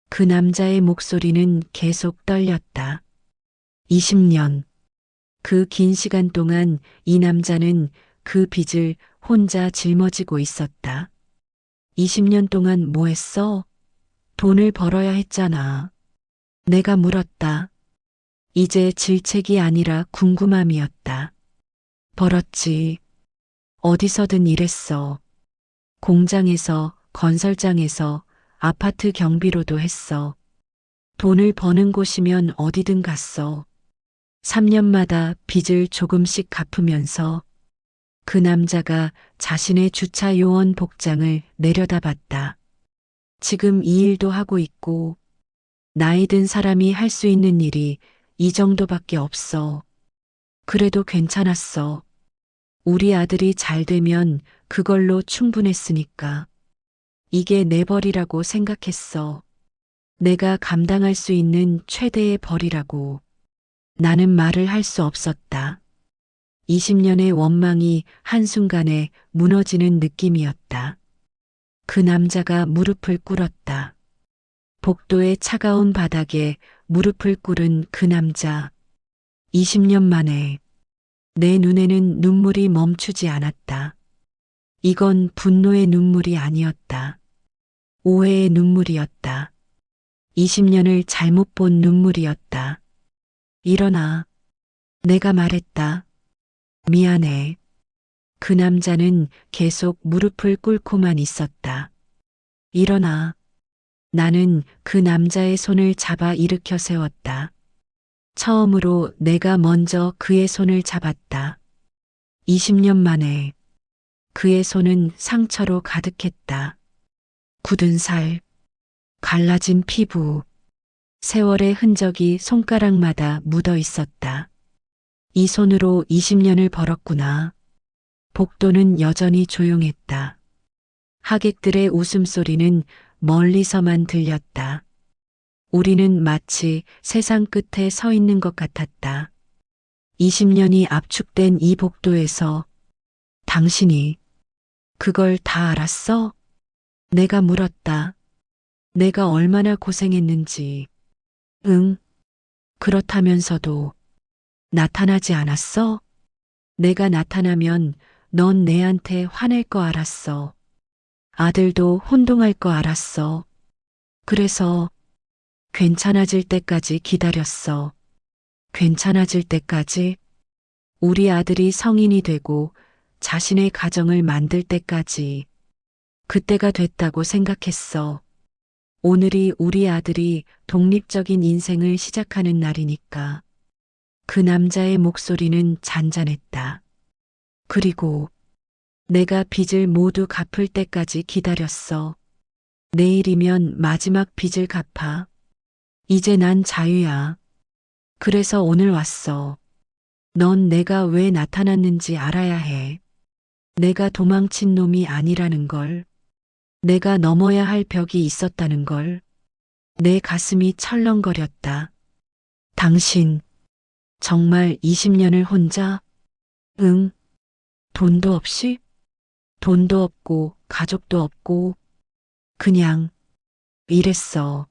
그 남자의 목소리는 계속 떨렸다. 20년. 그 긴 시간 동안 이 남자는 그 빚을 혼자 짊어지고 있었다. 20년 동안 뭐 했어? 돈을 벌어야 했잖아. 내가 물었다. 이제 질책이 아니라 궁금함이었다. 벌었지. 어디서든 일했어. 공장에서, 건설장에서, 아파트 경비로도 했어. 돈을 버는 곳이면 어디든 갔어. 3년마다 빚을 조금씩 갚으면서 그 남자가 자신의 주차 요원 복장을 내려다봤다. 지금 이 일도 하고 있고 나이 든 사람이 할 수 있는 일이 이 정도밖에 없어. 그래도 괜찮았어. 우리 아들이 잘 되면 그걸로 충분했으니까. 이게 내 벌이라고 생각했어. 내가 감당할 수 있는 최대의 벌이라고. 나는 말을 할 수 없었다. 20년의 원망이 한순간에 무너지는 느낌이었다. 그 남자가 무릎을 꿇었다. 복도의 차가운 바닥에 무릎을 꿇은 그 남자. 20년 만에 내 눈에는 눈물이 멈추지 않았다. 이건 분노의 눈물이 아니었다. 오해의 눈물이었다. 20년을 잘못 본 눈물이었다. 일어나. 내가 말했다. 미안해. 그 남자는 계속 무릎을 꿇고만 있었다. 일어나. 나는 그 남자의 손을 잡아 일으켜 세웠다. 처음으로 내가 먼저 그의 손을 잡았다. 20년 만에 그의 손은 상처로 가득했다. 굳은 살, 갈라진 피부, 세월의 흔적이 손가락마다 묻어 있었다. 이 손으로 20년을 벌었구나. 복도는 여전히 조용했다. 하객들의 웃음소리는 멀리서만 들렸다. 우리는 마치 세상 끝에 서 있는 것 같았다. 20년이 압축된 이 복도에서 당신이 그걸 다 알았어? 내가 물었다. 내가 얼마나 고생했는지. 응. 그렇다면서도 나타나지 않았어? 내가 나타나면 넌 내한테 화낼 거 알았어. 아들도 혼동할 거 알았어. 그래서 괜찮아질 때까지 기다렸어. 괜찮아질 때까지? 우리 아들이 성인이 되고 자신의 가정을 만들 때까지. 그때가 됐다고 생각했어. 오늘이 우리 아들이 독립적인 인생을 시작하는 날이니까. 그 남자의 목소리는 잔잔했다. 그리고 내가 빚을 모두 갚을 때까지 기다렸어. 내일이면 마지막 빚을 갚아. 이제 난 자유야. 그래서 오늘 왔어. 넌 내가 왜 나타났는지 알아야 해. 내가 도망친 놈이 아니라는 걸. 내가 넘어야 할 벽이 있었다는 걸. 내 가슴이 철렁거렸다. 당신, 정말 20년을 혼자? 응. 돈도 없이? 돈도 없고, 가족도 없고, 그냥 이랬어.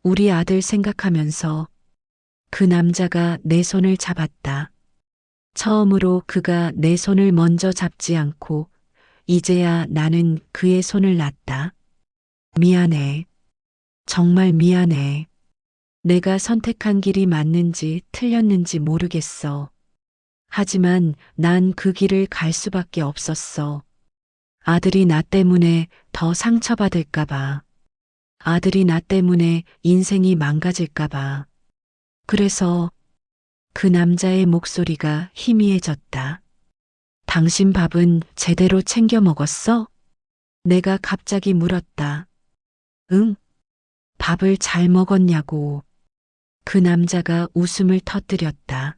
우리 아들 생각하면서 그 남자가 내 손을 잡았다. 처음으로 그가 내 손을 먼저 잡지 않고, 이제야 나는 그의 손을 놨다. 미안해. 정말 미안해. 내가 선택한 길이 맞는지 틀렸는지 모르겠어. 하지만 난 그 길을 갈 수밖에 없었어. 아들이 나 때문에 더 상처받을까봐. 아들이 나 때문에 인생이 망가질까봐. 그래서 그 남자의 목소리가 희미해졌다. 당신 밥은 제대로 챙겨 먹었어? 내가 갑자기 물었다. 응? 밥을 잘 먹었냐고. 그 남자가 웃음을 터뜨렸다.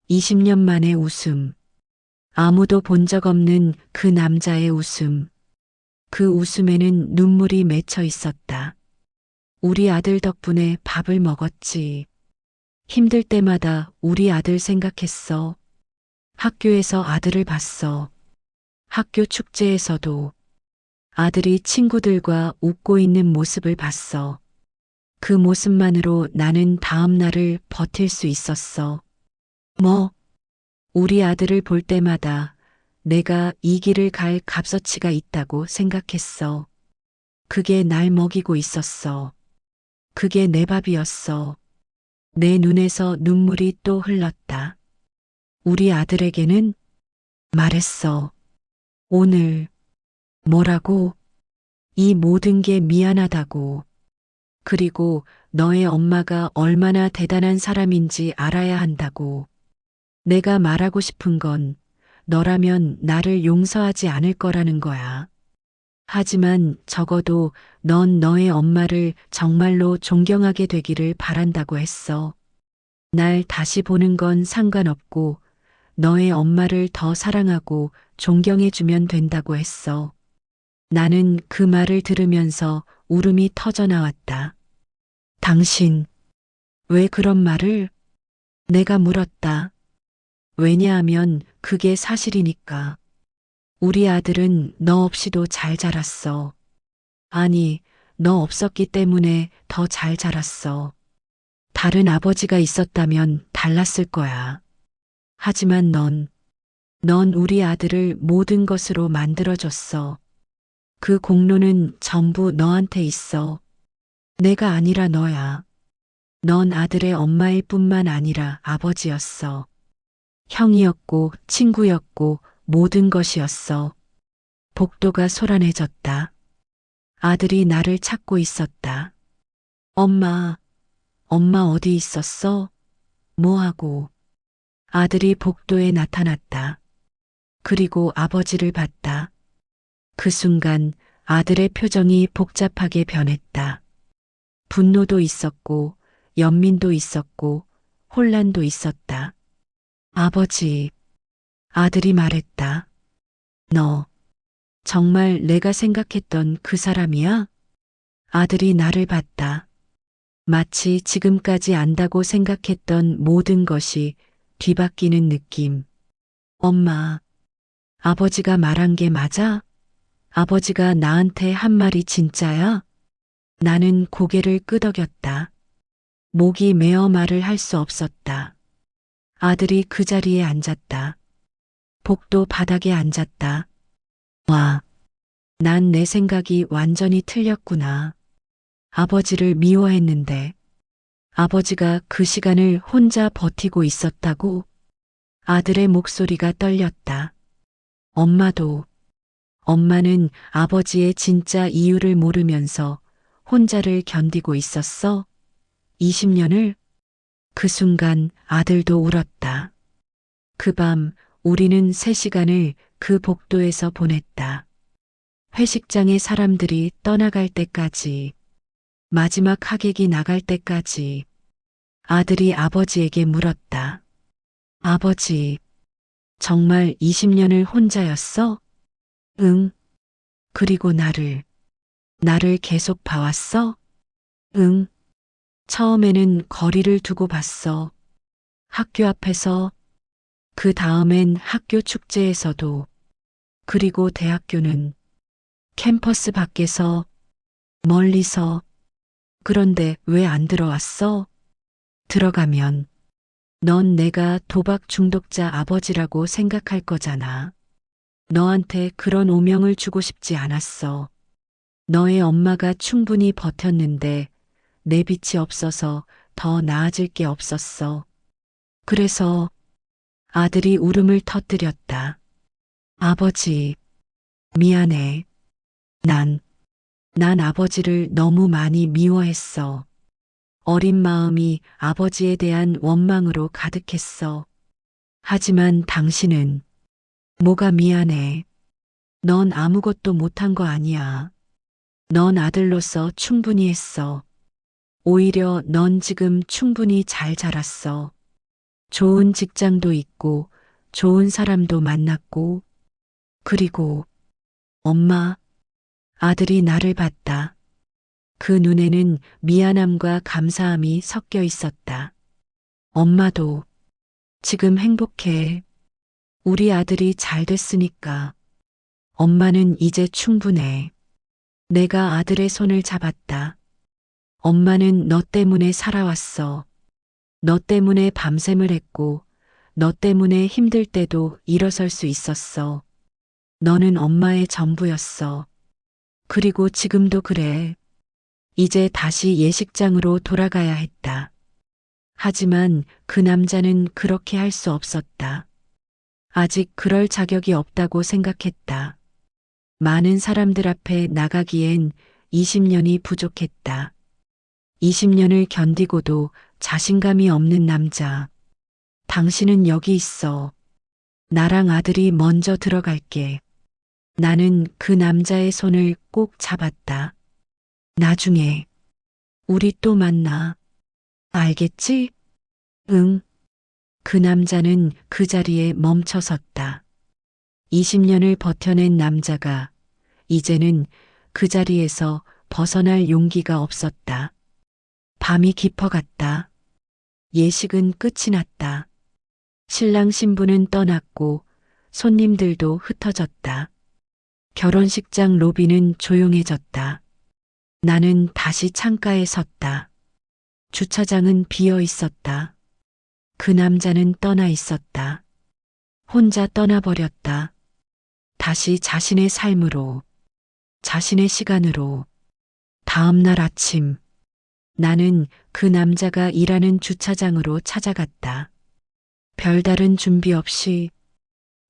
20년 만의 웃음. 아무도 본 적 없는 그 남자의 웃음. 그 웃음에는 눈물이 맺혀 있었다. 우리 아들 덕분에 밥을 먹었지. 힘들 때마다 우리 아들 생각했어. 학교에서 아들을 봤어. 학교 축제에서도 아들이 친구들과 웃고 있는 모습을 봤어. 그 모습만으로 나는 다음 날을 버틸 수 있었어. 우리 아들을 볼 때마다 내가 이 길을 갈 값어치가 있다고 생각했어. 그게 날 먹이고 있었어. 그게 내 밥이었어. 내 눈에서 눈물이 또 흘렀다. 우리 아들에게는 말했어. 오늘 뭐라고? 이 모든 게 미안하다고. 그리고 너의 엄마가 얼마나 대단한 사람인지 알아야 한다고. 내가 말하고 싶은 건 너라면 나를 용서하지 않을 거라는 거야. 하지만 적어도 넌 너의 엄마를 정말로 존경하게 되기를 바란다고 했어. 날 다시 보는 건 상관없고 너의 엄마를 더 사랑하고 존경해주면 된다고 했어. 나는 그 말을 들으면서 울음이 터져 나왔다. 당신, 왜 그런 말을? 내가 물었다. 왜냐하면 그게 사실이니까. 우리 아들은 너 없이도 잘 자랐어. 아니, 너 없었기 때문에 더 잘 자랐어. 다른 아버지가 있었다면 달랐을 거야. 하지만 넌 우리 아들을 모든 것으로 만들어줬어. 그 공로는 전부 너한테 있어. 내가 아니라 너야. 넌 아들의 엄마일 뿐만 아니라 아버지였어. 형이었고 친구였고 모든 것이었어. 복도가 소란해졌다. 아들이 나를 찾고 있었다. 엄마, 엄마 어디 있었어? 뭐하고? 아들이 복도에 나타났다. 그리고 아버지를 봤다. 그 순간 아들의 표정이 복잡하게 변했다. 분노도 있었고, 연민도 있었고, 혼란도 있었다. 아버지, 아들이 말했다. 너, 정말 내가 생각했던 그 사람이야? 아들이 나를 봤다. 마치 지금까지 안다고 생각했던 모든 것이 뒤바뀌는 느낌. 엄마, 아버지가 말한 게 맞아? 아버지가 나한테 한 말이 진짜야? 나는 고개를 끄덕였다. 목이 메어 말을 할 수 없었다. 아들이 그 자리에 앉았다. 복도 바닥에 앉았다. 와, 난 내 생각이 완전히 틀렸구나. 아버지를 미워했는데 아버지가 그 시간을 혼자 버티고 있었다고? 아들의 목소리가 떨렸다. 엄마는 아버지의 진짜 이유를 모르면서 혼자를 견디고 있었어? 20년을? 그 순간 아들도 울었다. 그 밤 우리는 3시간을 그 복도에서 보냈다. 회식장의 사람들이 떠나갈 때까지, 마지막 하객이 나갈 때까지. 아들이 아버지에게 물었다. 아버지, 정말 20년을 혼자였어? 응. 그리고 나를 계속 봐왔어? 응. 처음에는 거리를 두고 봤어. 학교 앞에서, 그 다음엔 학교 축제에서도, 그리고 대학교는 캠퍼스 밖에서, 멀리서. 그런데 왜 안 들어왔어? 들어가면 넌 내가 도박 중독자 아버지라고 생각할 거잖아. 너한테 그런 오명을 주고 싶지 않았어. 너의 엄마가 충분히 버텼는데 내 빛이 없어서 더 나아질 게 없었어. 그래서 아들이 울음을 터뜨렸다. 아버지, 미안해. 난, 난 아버지를 너무 많이 미워했어. 어린 마음이 아버지에 대한 원망으로 가득했어. 하지만 당신은 뭐가 미안해. 넌 아무것도 못한 거 아니야. 넌 아들로서 충분히 했어. 오히려 넌 지금 충분히 잘 자랐어. 좋은 직장도 있고, 좋은 사람도 만났고, 그리고 엄마, 아들이 나를 봤다. 그 눈에는 미안함과 감사함이 섞여 있었다. 엄마도 지금 행복해. 우리 아들이 잘 됐으니까. 엄마는 이제 충분해. 내가 아들의 손을 잡았다. 엄마는 너 때문에 살아왔어. 너 때문에 밤샘을 했고, 너 때문에 힘들 때도 일어설 수 있었어. 너는 엄마의 전부였어. 그리고 지금도 그래. 이제 다시 예식장으로 돌아가야 했다. 하지만 그 남자는 그렇게 할 수 없었다. 아직 그럴 자격이 없다고 생각했다. 많은 사람들 앞에 나가기엔 20년이 부족했다. 20년을 견디고도 자신감이 없는 남자. 당신은 여기 있어. 나랑 아들이 먼저 들어갈게. 나는 그 남자의 손을 꼭 잡았다. 나중에 우리 또 만나. 알겠지? 응. 그 남자는 그 자리에 멈춰 섰다. 20년을 버텨낸 남자가 이제는 그 자리에서 벗어날 용기가 없었다. 밤이 깊어갔다. 예식은 끝이 났다. 신랑 신부는 떠났고 손님들도 흩어졌다. 결혼식장 로비는 조용해졌다. 나는 다시 창가에 섰다. 주차장은 비어 있었다. 그 남자는 떠나 있었다. 혼자 떠나버렸다. 다시 자신의 삶으로, 자신의 시간으로. 다음 날 아침, 나는 그 남자가 일하는 주차장으로 찾아갔다. 별다른 준비 없이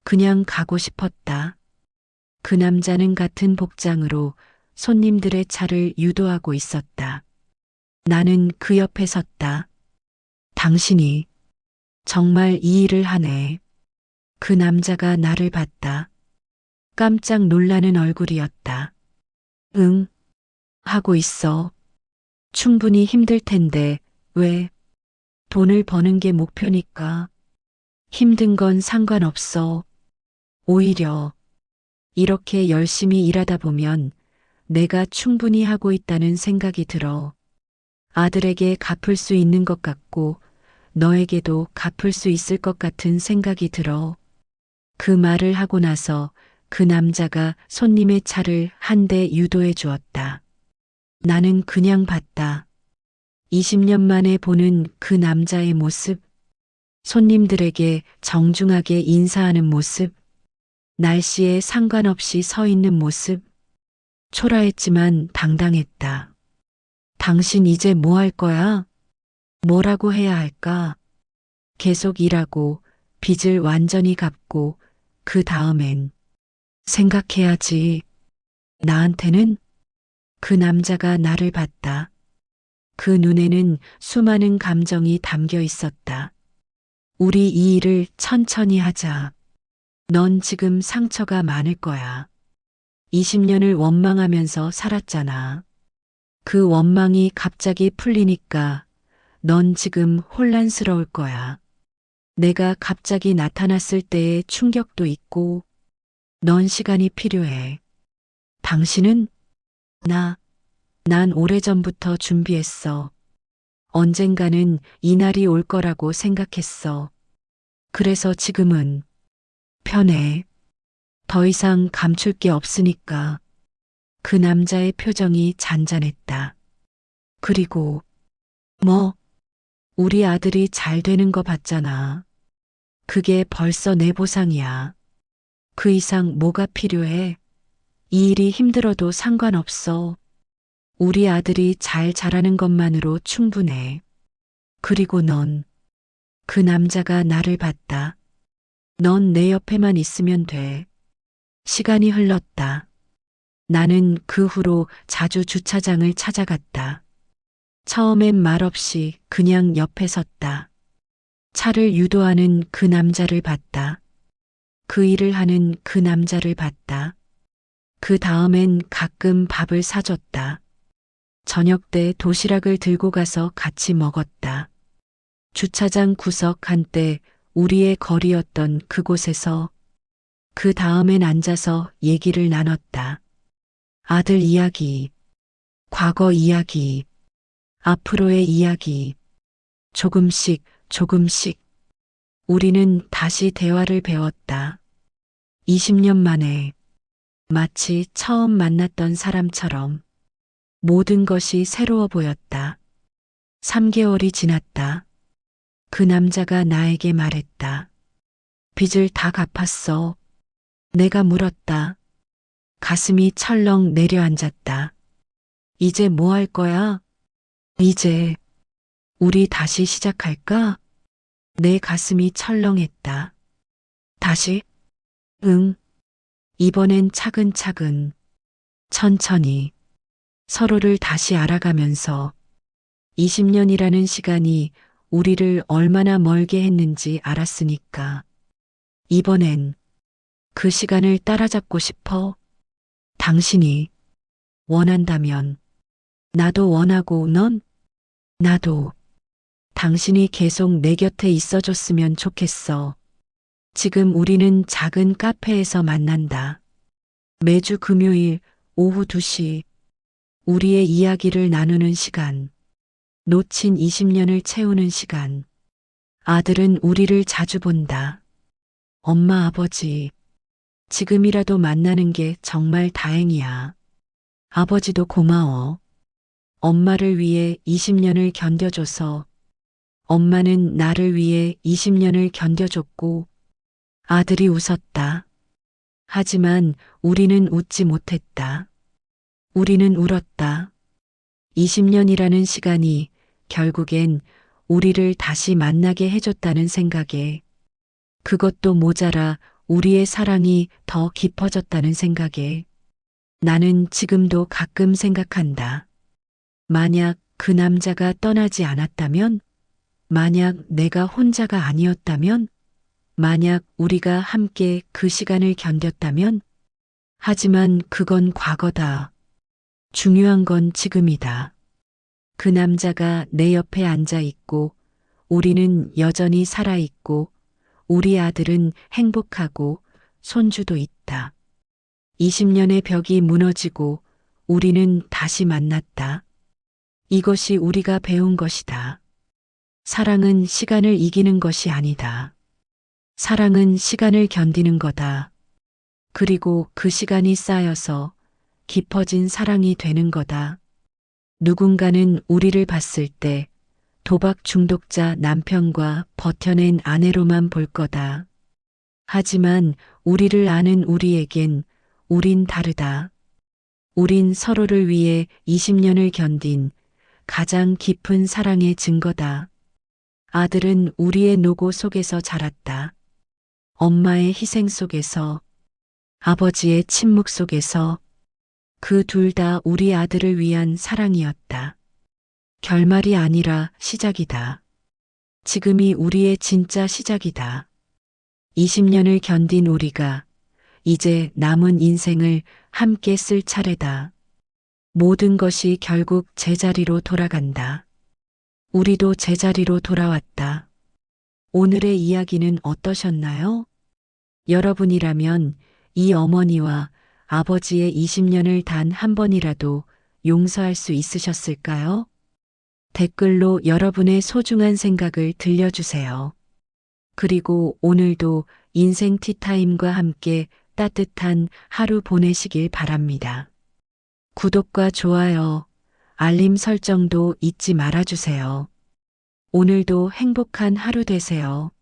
그냥 가고 싶었다. 그 남자는 같은 복장으로 손님들의 차를 유도하고 있었다. 나는 그 옆에 섰다. 당신이 정말 이 일을 하네. 그 남자가 나를 봤다. 깜짝 놀라는 얼굴이었다. 응, 하고 있어. 충분히 힘들 텐데, 왜? 돈을 버는 게 목표니까. 힘든 건 상관없어. 오히려, 이렇게 열심히 일하다 보면 내가 충분히 하고 있다는 생각이 들어. 아들에게 갚을 수 있는 것 같고, 너에게도 갚을 수 있을 것 같은 생각이 들어. 그 말을 하고 나서 그 남자가 손님의 차를 한 대 유도해 주었다. 나는 그냥 봤다. 20년 만에 보는 그 남자의 모습, 손님들에게 정중하게 인사하는 모습, 날씨에 상관없이 서 있는 모습, 초라했지만 당당했다. 당신 이제 뭐 할 거야? 뭐라고 해야 할까? 계속 일하고 빚을 완전히 갚고 그 다음엔 생각해야지. 나한테는 그 남자가 나를 봤다. 그 눈에는 수많은 감정이 담겨 있었다. 우리 이 일을 천천히 하자. 넌 지금 상처가 많을 거야. 20년을 원망하면서 살았잖아. 그 원망이 갑자기 풀리니까 넌 지금 혼란스러울 거야. 내가 갑자기 나타났을 때의 충격도 있고, 넌 시간이 필요해. 당신은? 난 오래전부터 준비했어. 언젠가는 이 날이 올 거라고 생각했어. 그래서 지금은 편해. 더 이상 감출 게 없으니까. 그 남자의 표정이 잔잔했다. 그리고 뭐, 우리 아들이 잘 되는 거 봤잖아. 그게 벌써 내 보상이야. 그 이상 뭐가 필요해? 이 일이 힘들어도 상관없어. 우리 아들이 잘 자라는 것만으로 충분해. 그리고 넌, 그 남자가 나를 봤다. 넌 내 옆에만 있으면 돼. 시간이 흘렀다. 나는 그 후로 자주 주차장을 찾아갔다. 처음엔 말없이 그냥 옆에 섰다. 차를 유도하는 그 남자를 봤다. 그 일을 하는 그 남자를 봤다. 그 다음엔 가끔 밥을 사줬다. 저녁 때 도시락을 들고 가서 같이 먹었다. 주차장 구석 한때 우리의 거리였던 그곳에서 그 다음엔 앉아서 얘기를 나눴다. 아들 이야기, 과거 이야기, 앞으로의 이야기, 조금씩 조금씩 우리는 다시 대화를 배웠다. 20년 만에 마치 처음 만났던 사람처럼 모든 것이 새로워 보였다. 3개월이 지났다. 그 남자가 나에게 말했다. 빚을 다 갚았어. 내가 물었다. 가슴이 철렁 내려앉았다. 이제 뭐 할 거야? 이제 우리 다시 시작할까? 내 가슴이 철렁했다. 다시? 응. 이번엔 차근차근, 천천히, 서로를 다시 알아가면서 20년이라는 시간이 우리를 얼마나 멀게 했는지 알았으니까. 이번엔 그 시간을 따라잡고 싶어. 당신이 원한다면, 나도 원하고 넌? 나도. 당신이 계속 내 곁에 있어줬으면 좋겠어. 지금 우리는 작은 카페에서 만난다. 매주 금요일 오후 2시 우리의 이야기를 나누는 시간. 놓친 20년을 채우는 시간. 아들은 우리를 자주 본다. 엄마 아버지. 지금이라도 만나는 게 정말 다행이야. 아버지도 고마워. 엄마를 위해 20년을 견뎌줘서 엄마는 나를 위해 20년을 견뎌줬고 아들이 웃었다. 하지만 우리는 웃지 못했다. 우리는 울었다. 20년이라는 시간이 결국엔 우리를 다시 만나게 해줬다는 생각에 그것도 모자라 우리의 사랑이 더 깊어졌다는 생각에 나는 지금도 가끔 생각한다. 만약 그 남자가 떠나지 않았다면? 만약 내가 혼자가 아니었다면? 만약 우리가 함께 그 시간을 견뎠다면? 하지만 그건 과거다. 중요한 건 지금이다. 그 남자가 내 옆에 앉아 있고, 우리는 여전히 살아 있고, 우리 아들은 행복하고, 손주도 있다. 20년의 벽이 무너지고, 우리는 다시 만났다. 이것이 우리가 배운 것이다. 사랑은 시간을 이기는 것이 아니다. 사랑은 시간을 견디는 거다. 그리고 그 시간이 쌓여서 깊어진 사랑이 되는 거다. 누군가는 우리를 봤을 때 도박 중독자 남편과 버텨낸 아내로만 볼 거다. 하지만 우리를 아는 우리에겐 우린 다르다. 우린 서로를 위해 20년을 견딘 가장 깊은 사랑의 증거다. 아들은 우리의 노고 속에서 자랐다. 엄마의 희생 속에서, 아버지의 침묵 속에서 그 둘 다 우리 아들을 위한 사랑이었다. 결말이 아니라 시작이다. 지금이 우리의 진짜 시작이다. 20년을 견딘 우리가 이제 남은 인생을 함께 쓸 차례다. 모든 것이 결국 제자리로 돌아간다. 우리도 제자리로 돌아왔다. 오늘의 이야기는 어떠셨나요? 여러분이라면 이 어머니와 아버지의 20년을 단 한 번이라도 용서할 수 있으셨을까요? 댓글로 여러분의 소중한 생각을 들려주세요. 그리고 오늘도 인생 티타임과 함께 따뜻한 하루 보내시길 바랍니다. 구독과 좋아요, 알림 설정도 잊지 말아주세요. 오늘도 행복한 하루 되세요.